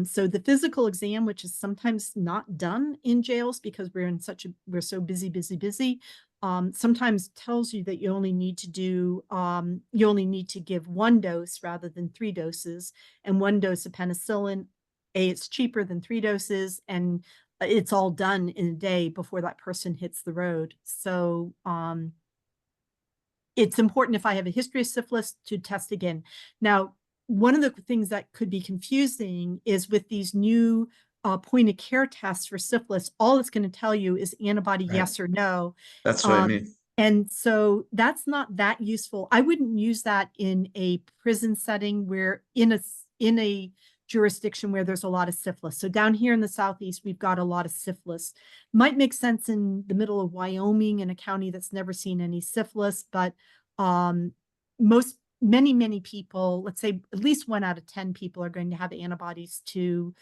[SPEAKER 2] So the physical exam, which is sometimes not done in jails because we're so busy, sometimes tells you that you only need to give 1 dose rather than 3 doses, and 1 dose of penicillin. It's cheaper than 3 doses, and it's all done in a day before that person hits the road. So it's important, if I have a history of syphilis, to test again. Now, one of the things that could be confusing is with these new point of care tests for syphilis, all it's going to tell you is antibody,
[SPEAKER 1] Right.
[SPEAKER 2] yes or no.
[SPEAKER 1] That's what I mean.
[SPEAKER 2] And so that's not that useful. I wouldn't use that in a prison setting, where in a jurisdiction where there's a lot of syphilis. So down here in the Southeast, we've got a lot of syphilis. Might make sense in the middle of Wyoming, in a county that's never seen any syphilis, but many people, let's say at least 1 out of 10 people, are going to have antibodies to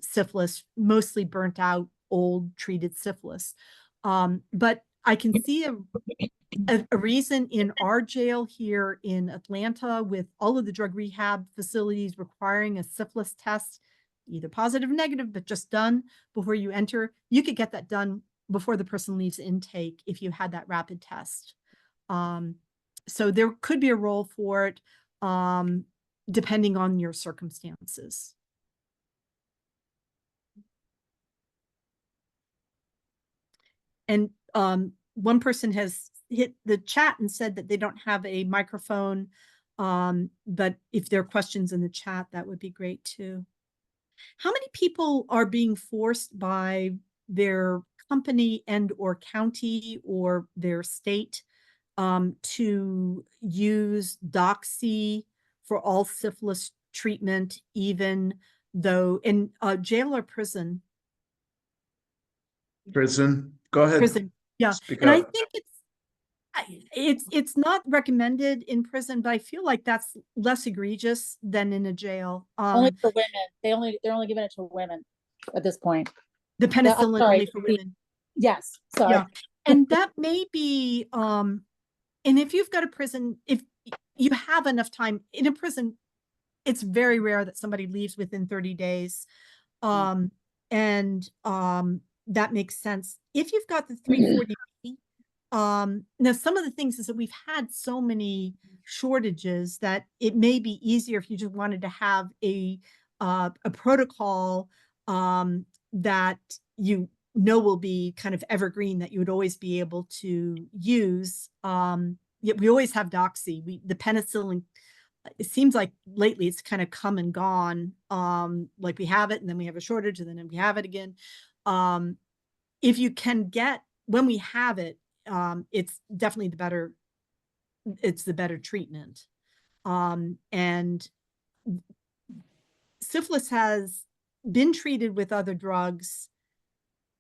[SPEAKER 2] syphilis, mostly burnt out, old treated syphilis. But I can see a reason in our jail here in Atlanta, with all of the drug rehab facilities requiring a syphilis test, either positive or negative, but just done before you enter. You could get that done before the person leaves intake if you had that rapid test. So there could be a role for it, depending on your circumstances. And one person has hit the chat and said that they don't have a microphone, but if there are questions in the chat, that would be great too. How many people are being forced by their company and or county or their state to use doxy for all syphilis treatment, even though in jail or prison?
[SPEAKER 1] Prison. Go ahead.
[SPEAKER 2] Prison. Yeah.
[SPEAKER 1] Speak
[SPEAKER 2] And I
[SPEAKER 1] up.
[SPEAKER 2] think it's not recommended in prison, but I feel like that's less egregious than in a jail.
[SPEAKER 3] Only for women. They're only giving it to women at this point.
[SPEAKER 2] The penicillin
[SPEAKER 3] sorry,
[SPEAKER 2] only for women.
[SPEAKER 3] Yes. Sorry.
[SPEAKER 2] Yeah. And that may be, and if you've got a prison, if you have enough time in a prison, it's very rare that somebody leaves within 30 days. And that makes sense. If you've got the 340B, Now some of the things is that we've had so many shortages that it may be easier if you just wanted to have a protocol that you know will be kind of evergreen, that you would always be able to use. Yet we always have doxy. The penicillin, it seems like lately it's kind of come and gone. Like we have it and then we have a shortage and then we have it again. If you can get, when we have it, it's definitely it's the better treatment. And syphilis has been treated with other drugs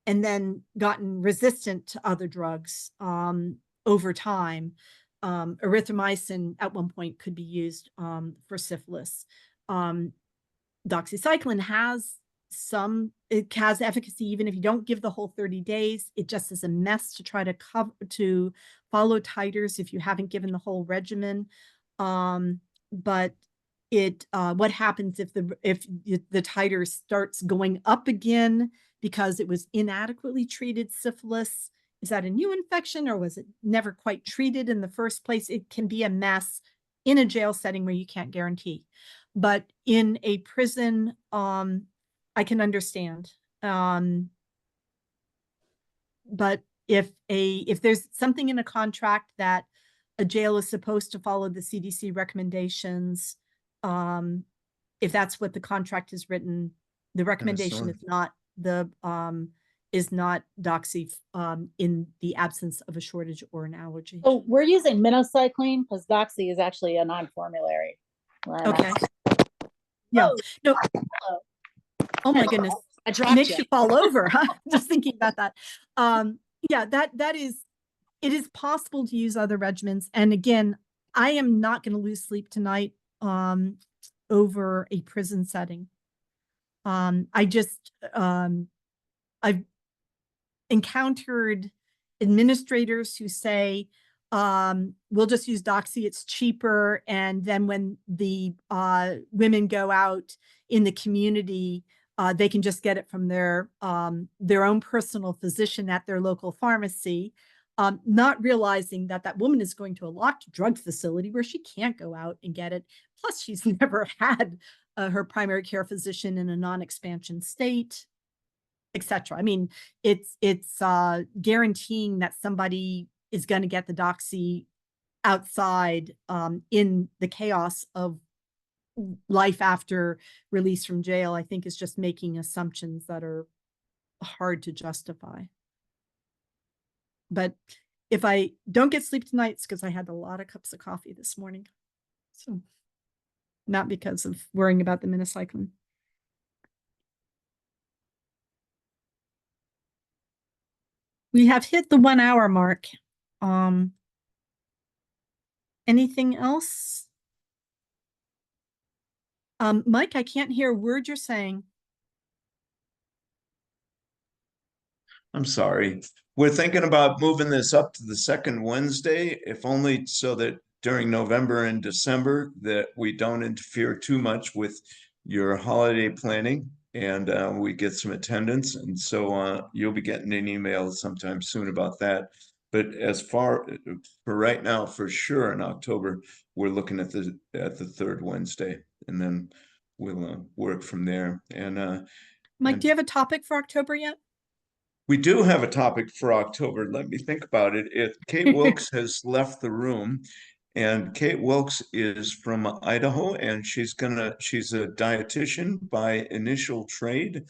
[SPEAKER 2] and then gotten resistant to other drugs over time. Erythromycin at one point could be used for syphilis. Doxycycline has it has efficacy even if you don't give the whole 30 days. It just is a mess to try to follow titers if you haven't given the whole regimen. But what happens if the titer starts going up again because it was inadequately treated syphilis? Is that a new infection or was it never quite treated in the first place? It can be a mess in a jail setting where you can't guarantee. But in a prison, I can understand. But if there's something in a contract that a jail is supposed to follow the CDC recommendations, if that's what the contract is written, the recommendation is not doxy in the absence of a shortage or an allergy.
[SPEAKER 3] So we're using minocycline because doxy is actually a non-formulary.
[SPEAKER 2] Okay. Yeah. No. Oh my goodness.
[SPEAKER 3] I dropped
[SPEAKER 2] Makes you fall over, huh? Just thinking about that. Yeah, it is possible to use other regimens. And again, I am not going to lose sleep tonight over a prison setting. I've encountered administrators who say, we'll just use doxy, it's cheaper. And then when the women go out in the community, they can just get it from their own personal physician at their local pharmacy, not realizing that that woman is going to a locked drug facility where she can't go out and get it. Plus, she's never had her primary care physician in a non-expansion state, etc. I mean, it's guaranteeing that somebody is going to get the doxy outside in the chaos of life after release from jail, I think is just making assumptions that are hard to justify. But if I don't get sleep tonight, it's because I had a lot of cups of coffee this morning. So not because of worrying about the minocycline. We have hit the 1 hour mark. Anything else? Mike, I can't hear a word you're saying.
[SPEAKER 1] I'm sorry. We're thinking about moving this up to the second Wednesday, if only so that during November and December that we don't interfere too much with your holiday planning and we get some attendance. And so you'll be getting an email sometime soon about that. But as far for right now, for sure in October, we're looking at the third Wednesday, and then we'll work from there. And
[SPEAKER 2] Mike, do you have a topic for October yet?
[SPEAKER 1] we do have a topic for October. Let me think about it. Kate Wilkes has left the room, and Kate Wilkes is from Idaho, and she's a dietitian by initial trade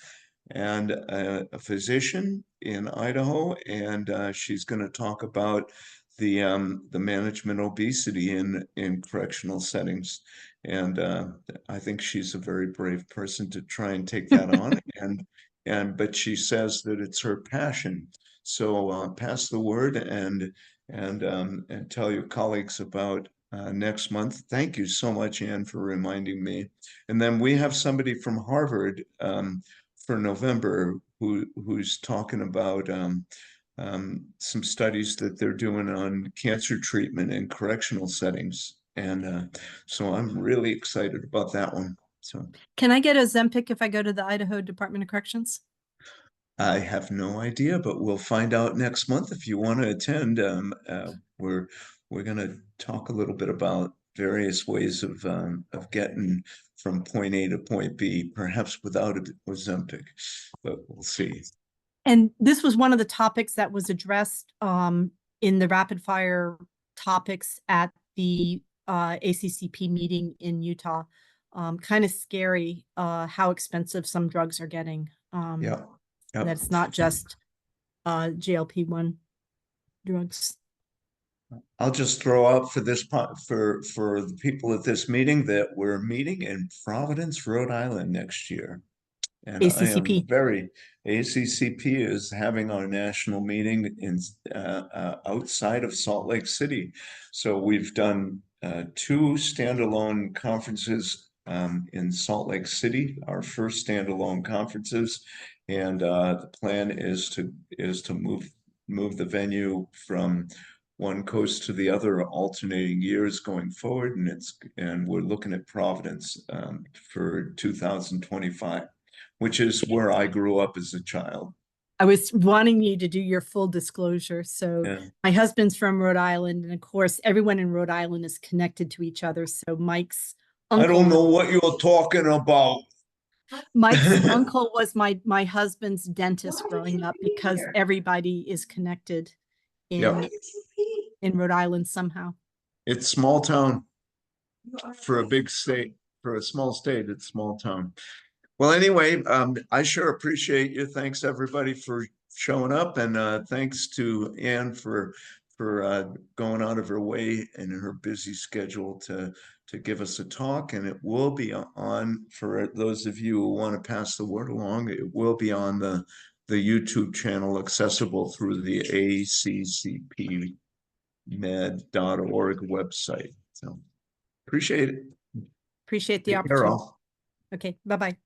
[SPEAKER 1] and a physician in Idaho, and she's going to talk about the management obesity in correctional settings. And I think she's a very brave person to try and take that on. But she says that it's her passion. So pass the word and tell your colleagues about next month. Thank you so much, Anne, for reminding me. And then we have somebody from Harvard for November who's talking about some studies that they're doing on cancer treatment in correctional settings. And so I'm really excited about that one. So
[SPEAKER 2] can I get Ozempic if I go to the Idaho Department of Corrections?
[SPEAKER 1] I have no idea, but we'll find out next month if you want to attend. We're going to talk a little bit about various ways of getting from point A to point B, perhaps without Ozempic, but we'll see.
[SPEAKER 2] And this was one of the topics that was addressed in the rapid fire topics at the ACCP meeting in Utah. Kind of scary how expensive some drugs are getting.
[SPEAKER 1] Yeah. Yep.
[SPEAKER 2] That it's not just GLP-1 drugs.
[SPEAKER 1] I'll just throw out for this for the people at this meeting that we're meeting in Providence, Rhode Island next year. And I am
[SPEAKER 2] ACCP.
[SPEAKER 1] ACCP is having our national meeting in outside of Salt Lake City. So we've done 2 standalone conferences in Salt Lake City, our first standalone conferences. And the plan is to move the venue from one coast to the other, alternating years going forward, and we're looking at Providence for 2025, which is where I grew up as a child.
[SPEAKER 2] I was wanting you to do your full disclosure. So
[SPEAKER 1] Yeah.
[SPEAKER 2] my husband's from Rhode Island, and of course, everyone in Rhode Island is connected to each other. So Mike's
[SPEAKER 1] I
[SPEAKER 2] uncle,
[SPEAKER 1] don't know what you're talking about.
[SPEAKER 2] Mike's uncle was my husband's dentist growing up, because everybody is connected
[SPEAKER 1] Yep.
[SPEAKER 2] in Rhode Island somehow.
[SPEAKER 1] It's small town for a big state. For a small state, it's small town. Well, anyway, I sure appreciate you. Thanks everybody for showing up, and thanks to Anne for going out of her way in her busy schedule to give us a talk. And it will be on, for those of you who want to pass the word along, it will be on the YouTube channel, accessible through the ACCPmed.org website. So appreciate it.
[SPEAKER 2] Appreciate the
[SPEAKER 1] Take care,
[SPEAKER 2] opportunity.
[SPEAKER 1] all.
[SPEAKER 2] Okay, bye-bye.